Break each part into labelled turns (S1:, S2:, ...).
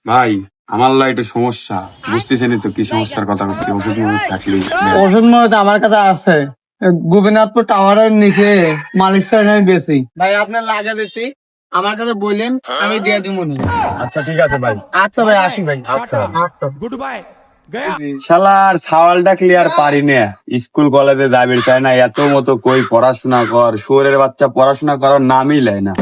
S1: ভাই আমার লাই একটু সমস্যা, বুঝতেছেন তো কি সমস্যার কথা বলছি। ওষুধ মনে থাকলে
S2: ওষুধ মনে আমার কাছে আছে, গোপীনাথপুর টাওয়ারের নিচে মালিশটা বেশি ভাই, আপনার লাগে বেশি আমার কাছে বললেন, আমি দিয়ে দিব।
S1: আচ্ছা ঠিক আছে ভাই।
S2: আচ্ছা ভাই, আসি ভাই।
S1: আচ্ছা
S3: গুড বাই।
S1: শালার সাওয়ালটা ক্লিয়ার পারি না, স্কুল কলেজে যাবি তাই না, এত মতো কই পড়াশোনা কর, শুয়োরের বাচ্চা পড়াশোনা করার নামই লাই না।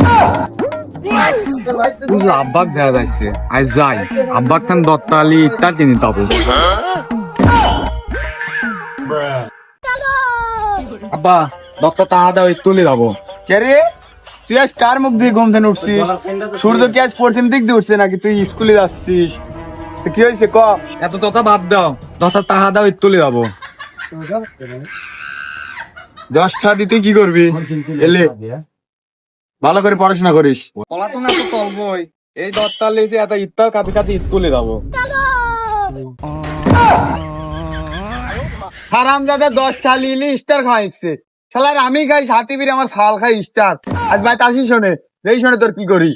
S2: আব্বাক দেওয়া যাচ্ছে, আজ যাই আব্বাক খান দত্তালি ইত্যাদি কিনি তবে। আব্বা দত্তা তাহা দাও তুলে যাবো।
S1: কে রে তুই আজ কার মুখ দিয়ে ঘুম থেকে উঠছিস? সূর্য কি আজ পশ্চিম দিক দিয়ে উঠছে নাকি তুই স্কুলে যাচ্ছিস? তো কি হয়েছে ক?
S2: এত কথা বাদ দাও, দত্তা তাহা দাও তুলে যাবো।
S1: 10টা দিয়ে তুই কি করবি? এলে ভালো করে পড়াশোনা করিস।
S2: পড়াশোনা তো তলবই, এই দত্তার লেছে এত ইত্তার কাতে কাতে ঈদ তুলে যাবো।
S1: হারাম দাদা 10টা লিলি স্টার খাইছে, শালার আমি খাই সাথী বীর আমার শাল খাই স্টার। আজ ভাই তাসি শোনে, এই শোনে তোর কি করি।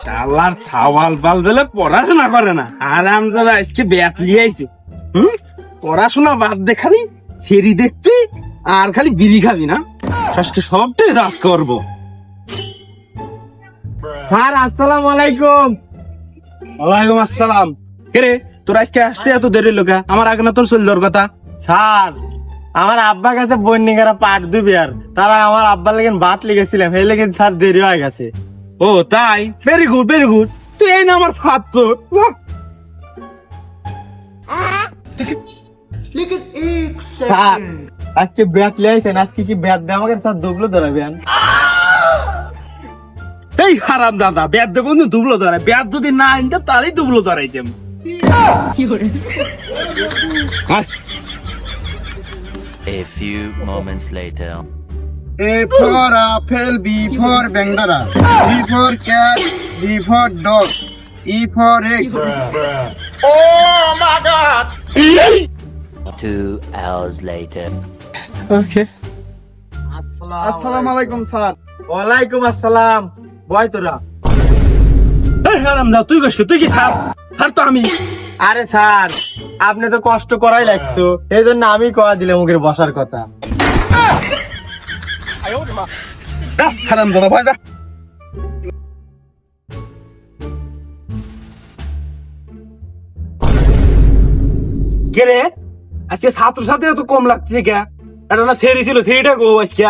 S3: শালার ছাওয়াল বাল দিলে পড়াশোনা করে না, আরাম দাদা আজকে ব্যাট লিয়েছে। পড়াশোনা বাদ দে, খালি সেরি দেখবি আর খালি বিড়ি খাবি না, আজকে সবটাই রাত করবো।
S2: হ্যাঁ, আসসালামু আলাইকুম।
S3: ওয়ালাইকুম আসসালাম। কে রে তোর আজকে আসতে এত দেরি লোকা? আমার আগে না তোর চললোর কথা।
S4: স্যার আমার আব্বা কাছে বন্যিকারা পাঠ দিবি, আর তারা আমার আব্বার লেগেন ভাত লিখেছিলাম, এই লেগেন স্যার দেরি হয়ে গেছে।
S3: ও তাই, ভেরি গুড ভেরি গুড। তুই এই না আমার ছাত্র।
S4: স্যার আজকে ব্যাট লিয়েছেন, আজকে কি ব্যাট দিয়ে আমাকে স্যার দুবলো ধরাবেন?
S3: এই হারাম দাদা, ব্যাট দেখো দুবলো ধরাই, ব্যাট যদি না আনতাম তাহলেই দুবলো ধরাইতাম।
S5: A few moments later.
S1: A for apple, B for bangdara, C for cat, D for dog, E for egg.
S5: 2 hours later.
S1: আসসালামু আলাইকুম স্যার।
S4: ওয়ালাইকুম আসসালাম। বয় তোরা।
S3: এই হারাম দাদা, তুই কষ্ট, তুই কি স্যার? স্যার তো আমি।
S4: আরে স্যার আপনি তো কষ্ট করাই লাগতো, এই জন্য আমি কয়া দিলাম মুখের বসার কথা।
S1: হারাম দাদা ভাই যা।
S3: কে রে আজকে ছাত্র ছাত্রীরা তো কম লাগছে কে? এটা না সেরি ছিল, সেরিটা গো আজকে।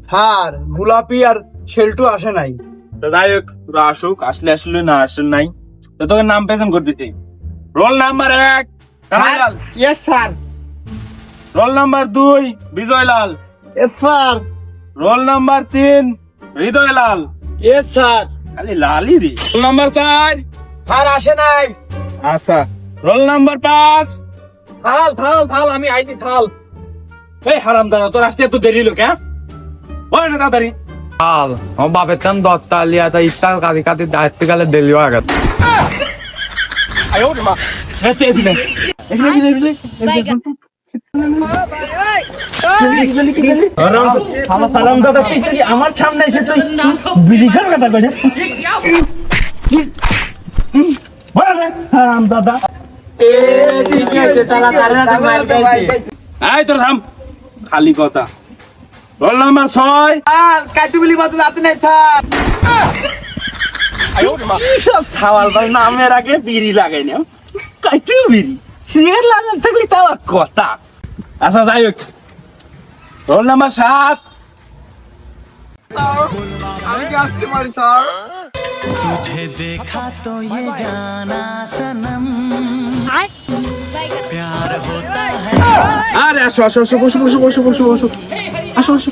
S1: স্যার গোলাপি আর শেল্টু আসে নাই।
S3: তো যাই হোক, তোরা আসুক, আসলে আসলে না আসলে নাই। তো তোকে নাম প্রেজেন্ট করে দিতে। Roll number 1 Kanailal.
S1: Yes sir.
S3: Roll number 2 Bijoylal.
S1: Yes sir.
S3: Roll number 3 Hridoylal.
S1: Yes sir.
S3: খালি লালই রে। রোল নাম্বার 4
S1: স্যার আসে নাই।
S3: আচ্ছা। রোল নাম্বার 5
S2: থাল থাল থাল, আমি আইনি থাল।
S3: এই হারাম দাদা, তোর আসতে এত দেরি লোক? হ্যাঁ ওই না তাড়াতাড়ি।
S2: থাল আমার বাপের তাম দত্তালি এত ইত্তার কাতে কাতে দায়িত্ব গেলে দেরি হয়ে গেছে।
S3: হ্যাঁ তুই এখানে হারাম দাদা, তুই যদি আমার সামনে এসে তুই বিড়ি খাওয়ার কথা কইছিস? হারাম দাদা, এই তোর থাম, খালি কথা। রোল নাম্বার 6
S1: কাটুবিলি বাজু যাতে নাই স্যার।
S3: সব ছাওয়াল ভাই নামের আগে বিড়ি লাগাই না, কাইটু বিড়ি সিগারেট লাগান থাকলে তাও কথা। আচ্ছা যাই হোক, রোল নাম্বার 7
S1: আমি কি আসতে পারি স্যার?
S6: तुझे देखा तो ये जाना सनम प्यार होता है।
S3: আরে আসো আসো আসো, বসো বসো বসো বসো বসো, আসো আসো।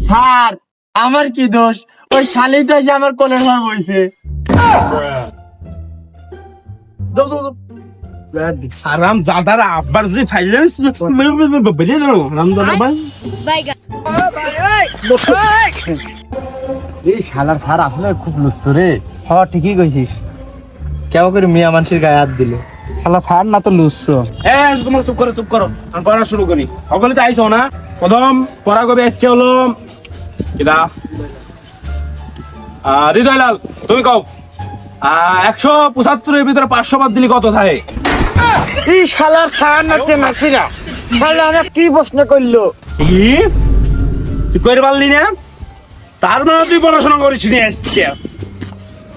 S1: স্যার
S4: আমার কি দোষ? ওই শালি তো এসে আমার কোলের ভার বইছে।
S3: হারাম জাদার আব্বার যদি ফাইলেন্স বেরিয়ে দাও হারাম দাদা ভাই।
S4: এই শালার স্যার আসলে খুব লুচ্ছো রে। হ্যাঁ ঠিকই কইছিস। কেমন করে মিয়া মানুষের গায়ে হাত দিল? শালা স্যার না তো লুচ্ছো।
S3: তোমার চুপ করো আমি পড়া শুরু করি। সকলে তো আইছো না? প্রথম পড়া কবে আজকে হলো কিরা হৃদয় লাল তুমি কও 175 এর ভিতরে 500 বাদ দিলে কত থাকে?
S2: এই শালার স্যার নাচে নাসিরা শালা আমাকে কি প্রশ্ন করলো?
S3: কি তুই কইতে পারলি না? তার মানে তুই পড়াশোনা করিস নি আজকে।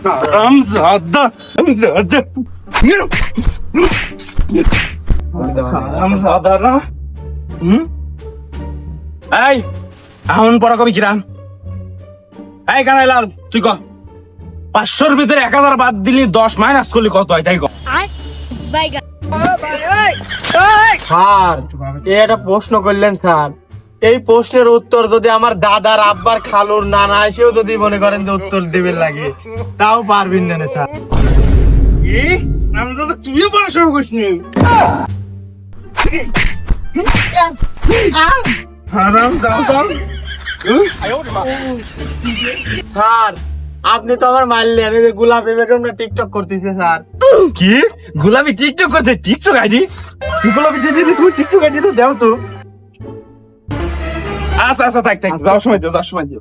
S3: হারামজাদা হারামজাদা এই এখন পড়া কবি কিরাম? এই কানাই লাল তুই ক 500 ভিতরে 1000 বাদ দিলি 10 মাইনাস করলি কত হয় তাই ক।
S4: স্যার এটা প্রশ্ন করলেন স্যার, এই প্রশ্নের উত্তর যদি আমার দাদার আব্বার খালুর নানা এসেও যদি মনে করেন যে উত্তর দেবেন লাগে তাও পারবেন না স্যার।
S3: কি রামজাদা তুইও পড়াশোনা করিস নি? হারামজাদা
S4: স্যার আপনি তো আমার মারলেন, এই যে গোলাপি বেগম না টিকটক করতেছে স্যার।
S3: কি গোলাপি টিকটক করছে? টিকটক আইডি তুই গোলাপি দিদি তুমি টিকটক আইডি তো দাও তো। আচ্ছা থাক যাওয়ার সময় দিও।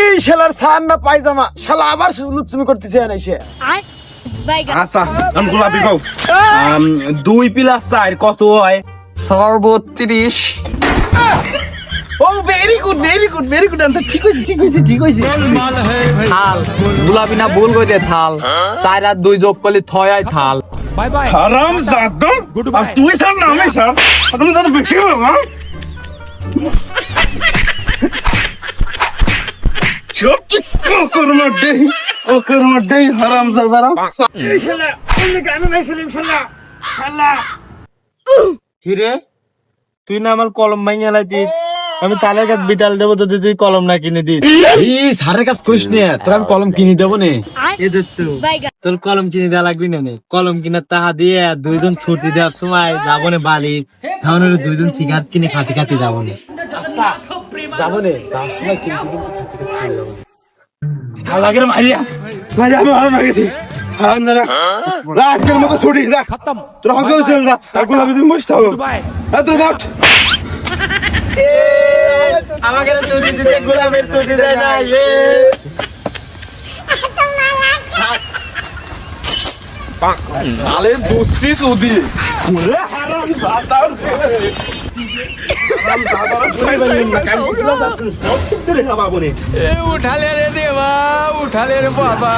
S2: এই শালার স্যার না পায়জামা শালা আবার লুচ্ছুমি করতেছে না এসে।
S3: আচ্ছা আমি গোলাপি কও 2 + 4 কত হয়?
S2: 32। ও ভেরি গুড আনসার। ঠিক হইছে। থাল গোলাপি না ভুল কই দে থাল 4 আর 2 যোগ করলে 6 হয় থাল।
S3: হারামজাদা আর তুই স্যার না আমি স্যার তুমি তো বেশি হলো না। চুপ ওকর মধ্যে হারামজাদারা শালা তুমি গান নাই খেলিম শালা।
S4: কি রে তুই না আমার কলম ভাঙিয়ে লাইতিস, আমি তালের কাছে বিটাল দেবো যদি তুই কলম না কিনে দিস।
S2: এই স্যারের কাছে কইস নে তোর আমি কলম কিনে দেব নে।
S4: তোর কলম কিনে দেওয়া লাগবি না, কলম কিনে তাহা দিয়ে 2 জন ছুটি দেওয়ার সময় যাবো না বালি তখন 2 জন সিগারেট কিনে খাতে যাবো না।
S2: যাবো নে যাওয়ার সময় কিন্তু
S3: লাগের মারিয়া আমি ভালো লাগেছি। হারামজাদা আজকের মতো ছুটি যা খতম। তোরা হকল চল যা আর গোলাপি তুমি বসে থাকো। তোর দাও
S4: আমাকে তুই দিতে গোলাপের তুই দিতে না
S2: শালে দুস্তি সুদি
S3: হারামজাদা
S2: উঠালে রে দেবা উঠালে রে বাবা।